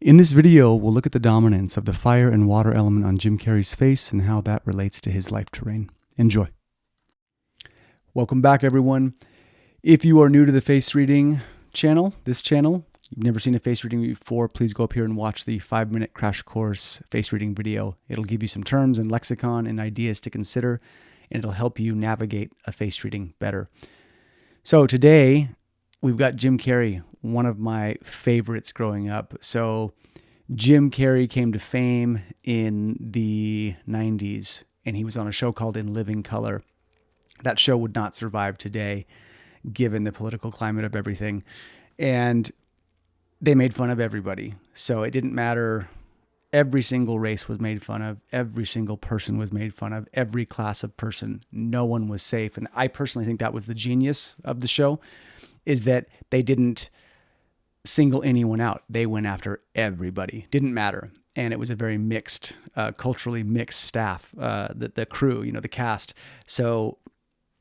In this video, we'll look at the dominance of the fire and water element on Jim Carrey's face and how that relates to his life terrain. Enjoy. Welcome back, everyone. If you are new to the face reading channel, you've never seen a face reading before, please go up here and watch the 5-minute crash course face reading video. It'll give you some terms and lexicon and ideas to consider, and it'll help you navigate a face reading better. So today, we've got Jim Carrey, one of my favorites growing up. So Jim Carrey came to fame in the 90s, and he was on a show called In Living Color. That show would not survive today, given the political climate of everything. And they made fun of everybody. So it didn't matter. Every single race was made fun of. Every single person was made fun of. Every class of person. No one was safe. And I personally think that was the genius of the show, is that they didn't single anyone out. They went after everybody. Didn't matter. And it was a very mixed, culturally mixed staff, the crew, the cast. So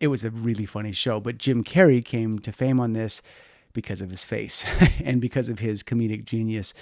it was a really funny show. But Jim Carrey came to fame on this because of his face and because of his comedic genius.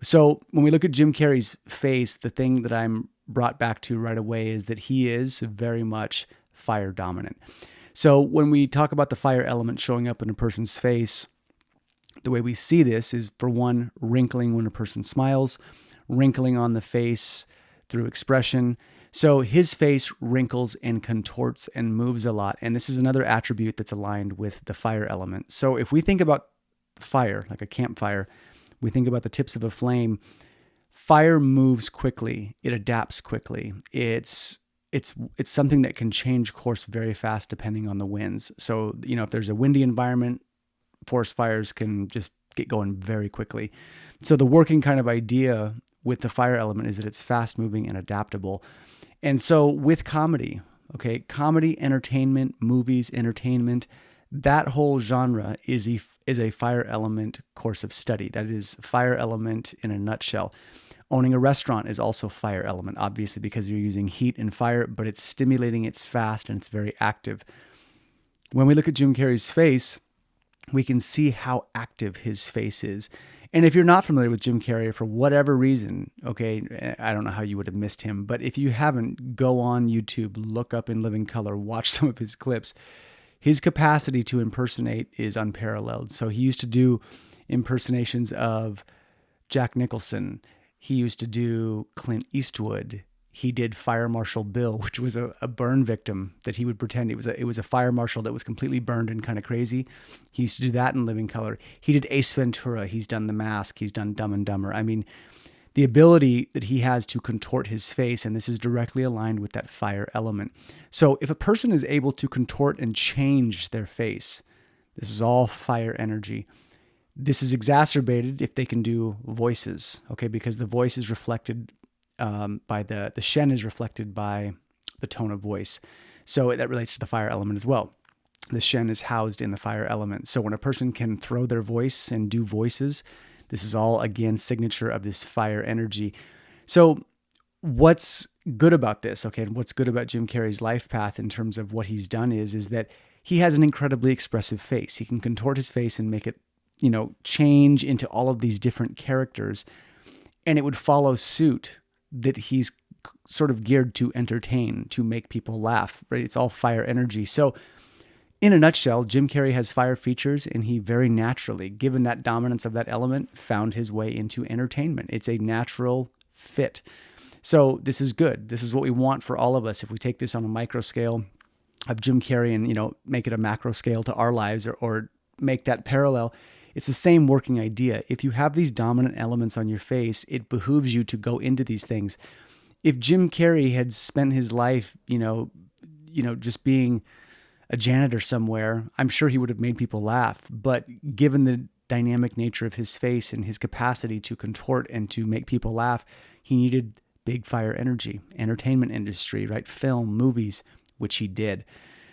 So when we look at Jim Carrey's face, the thing that I'm brought back to right away is that he is very much fire dominant. So when we talk about the fire element showing up in a person's face, the way we see this is, for one, wrinkling when a person smiles, wrinkling on the face through expression. So his face wrinkles and contorts and moves a lot. And this is another attribute that's aligned with the fire element. So if we think about fire, like a campfire, we think about the tips of a flame. Fire moves quickly. It adapts quickly. It's something that can change course very fast depending on the winds. So, if there's a windy environment, forest fires can just get going very quickly. So the working kind of idea with the fire element is that it's fast moving and adaptable. And so with comedy, entertainment, movies, entertainment, that whole genre is a fire element course of study. That is fire element in a nutshell. Owning a restaurant is also fire element, obviously, because you're using heat and fire, but it's stimulating, it's fast, and it's very active. When we look at Jim Carrey's face, we can see how active his face is. And if you're not familiar with Jim Carrey for whatever reason, I don't know how you would have missed him, but if you haven't, go on YouTube, look up In Living Color, watch some of his clips. His capacity to impersonate is unparalleled. So he used to do impersonations of Jack Nicholson. He used to do Clint Eastwood. He did Fire Marshal Bill, which was a burn victim that he would pretend it was a fire marshal that was completely burned and kind of crazy. He used to do that in Living Color. He did Ace Ventura. He's done The Mask. He's done Dumb and Dumber. I mean, the ability that he has to contort his face, and this is directly aligned with that fire element. So if a person is able to contort and change their face, this is all fire energy. This is exacerbated if they can do voices, because the voice is reflected by the shen is reflected by the tone of voice. So that relates to the fire element as well. The shen is housed in the fire element. So when a person can throw their voice and do voices, this is all, again, signature of this fire energy. So what's good about this, and what's good about Jim Carrey's life path in terms of what he's done is that he has an incredibly expressive face. He can contort his face and make it, change into all of these different characters, and it would follow suit that he's sort of geared to entertain, to make people laugh, right? It's all fire energy. So in a nutshell, Jim Carrey has fire features, and he very naturally, given that dominance of that element, found his way into entertainment. It's a natural fit. So this is good. This is what we want for all of us. If we take this on a micro scale of Jim Carrey and, make it a macro scale to our lives, or make that parallel, it's the same working idea. If you have these dominant elements on your face, it behooves you to go into these things. If Jim Carrey had spent his life, just being a janitor somewhere, I'm sure he would have made people laugh. But given the dynamic nature of his face and his capacity to contort and to make people laugh, he needed big fire energy, entertainment industry, right? Film, movies, which he did.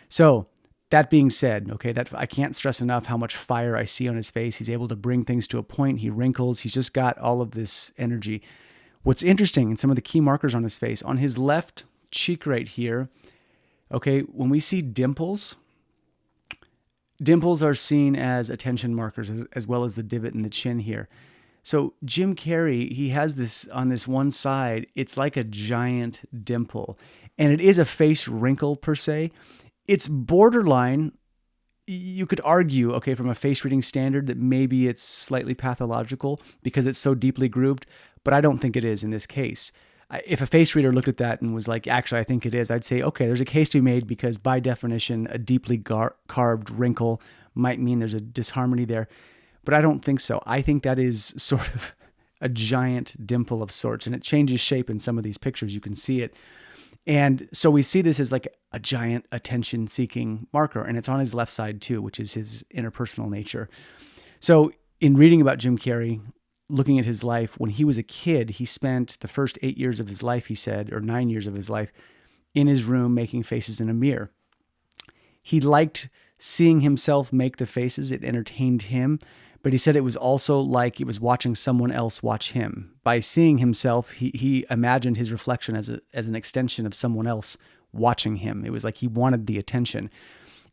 So that being said, that I can't stress enough how much fire I see on his face. He's able to bring things to a point. He wrinkles. He's just got all of this energy. What's interesting, and some of the key markers on his face, on his left cheek right here, when we see dimples are seen as attention markers, as well as the divot in the chin here. So Jim Carrey, he has this on this one side, it's like a giant dimple. And it is a face wrinkle per se. It's borderline. You could argue, okay, from a face reading standard, that maybe it's slightly pathological because it's so deeply grooved, but I don't think it is in this case. If a face reader looked at that and was like, actually, I think it is, I'd say, okay, there's a case to be made because by definition, a deeply carved wrinkle might mean there's a disharmony there. But I don't think so. I think that is sort of a giant dimple of sorts, and it changes shape in some of these pictures. You can see it. And so we see this as like a giant attention-seeking marker, and it's on his left side too, which is his interpersonal nature. So in reading about Jim Carrey, looking at his life, when he was a kid, he spent the first 8 years of his life, he said, or 9 years of his life, in his room making faces in a mirror. He liked seeing himself make the faces. It entertained him. But he said it was also like he was watching someone else watch him. By seeing himself, he imagined his reflection as an extension of someone else watching him. It was like he wanted the attention,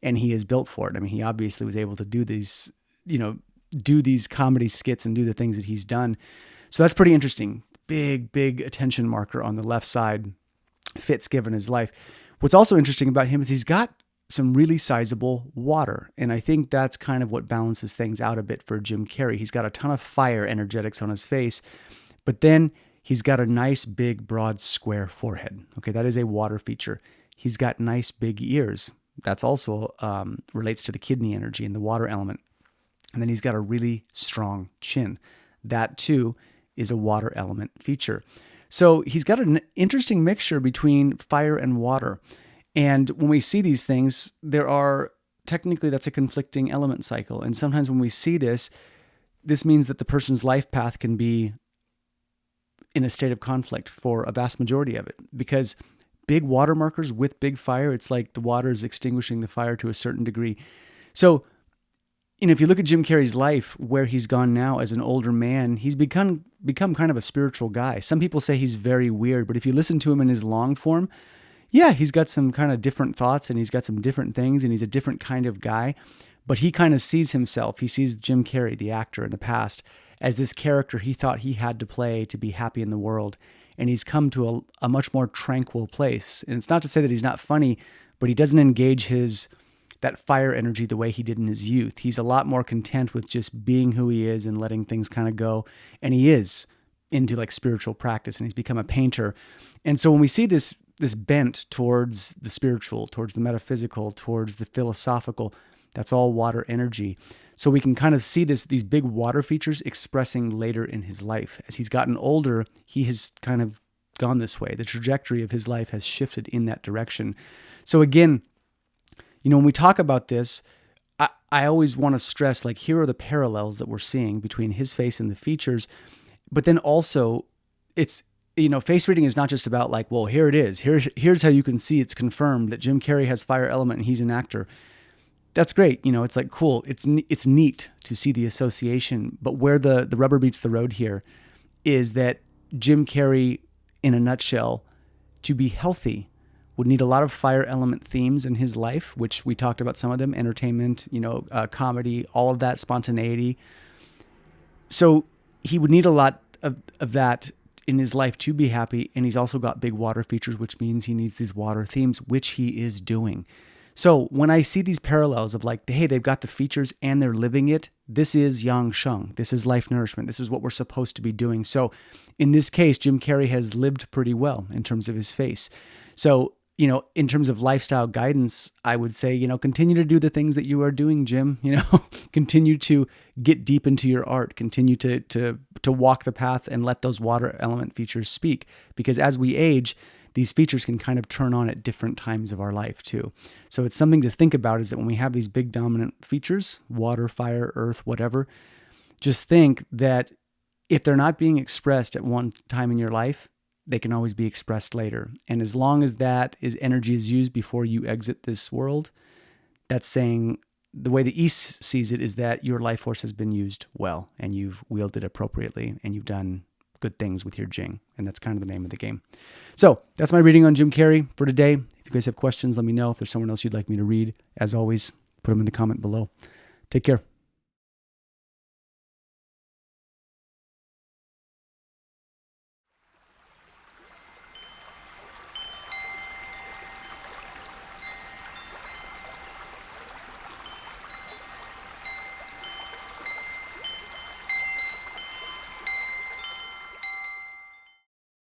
and he is built for it. I mean, he obviously was able to do these, do these comedy skits and do the things that he's done. So that's pretty interesting. Big attention marker on the left side fits given his life. What's also interesting about him is he's got some really sizable water. And I think that's kind of what balances things out a bit for Jim Carrey. He's got a ton of fire energetics on his face, but then he's got a nice, big, broad, square forehead. Okay, that is a water feature. He's got nice, big ears. That's also relates to the kidney energy and the water element. And then he's got a really strong chin. That too is a water element feature. So he's got an interesting mixture between fire and water. And when we see these things, technically that's a conflicting element cycle. And sometimes when we see this means that the person's life path can be in a state of conflict for a vast majority of it. Because big water markers with big fire, it's like the water is extinguishing the fire to a certain degree. So, if you look at Jim Carrey's life, where he's gone now as an older man, he's become kind of a spiritual guy. Some people say he's very weird, but if you listen to him in his long form, yeah, he's got some kind of different thoughts and he's got some different things and he's a different kind of guy, but he kind of sees himself. He sees Jim Carrey, the actor in the past, as this character he thought he had to play to be happy in the world. And he's come to a much more tranquil place. And it's not to say that he's not funny, but he doesn't engage that fire energy the way he did in his youth. He's a lot more content with just being who he is and letting things kind of go. And he is into like spiritual practice, and he's become a painter. And so when we see this bent towards the spiritual, towards the metaphysical, towards the philosophical, that's all water energy. So we can kind of see these big water features expressing later in his life. As he's gotten older, he has kind of gone this way. The trajectory of his life has shifted in that direction. So again, when we talk about this, I always want to stress, like, here are the parallels that we're seeing between his face and the features. But then also, it's, face reading is not just about like, well, here it is. Here's how you can see it's confirmed that Jim Carrey has fire element and he's an actor. That's great. It's like, cool. It's neat to see the association. But where the rubber meets the road here is that Jim Carrey, in a nutshell, to be healthy, would need a lot of fire element themes in his life, which we talked about some of them, entertainment, comedy, all of that, spontaneity. So he would need a lot of that in his life to be happy. And he's also got big water features, which means he needs these water themes, which he is doing. So when I see these parallels of like, hey, they've got the features and they're living it, this is yang sheng. This is life nourishment. This is what we're supposed to be doing. So in this case, Jim Carrey has lived pretty well in terms of his face. So, in terms of lifestyle guidance, I would say, continue to do the things that you are doing, Jim. Continue to get deep into your art. Continue to walk the path and let those water element features speak. Because as we age, these features can kind of turn on at different times of our life too. So it's something to think about, is that when we have these big dominant features, water, fire, earth, whatever, just think that if they're not being expressed at one time in your life, they can always be expressed later. And as long as energy is used before you exit this world, that's saying, the way the East sees it is that your life force has been used well and you've wielded appropriately and you've done good things with your Jing. And that's kind of the name of the game. So that's my reading on Jim Carrey for today. If you guys have questions, let me know. If there's someone else you'd like me to read, as always, put them in the comment below. Take care.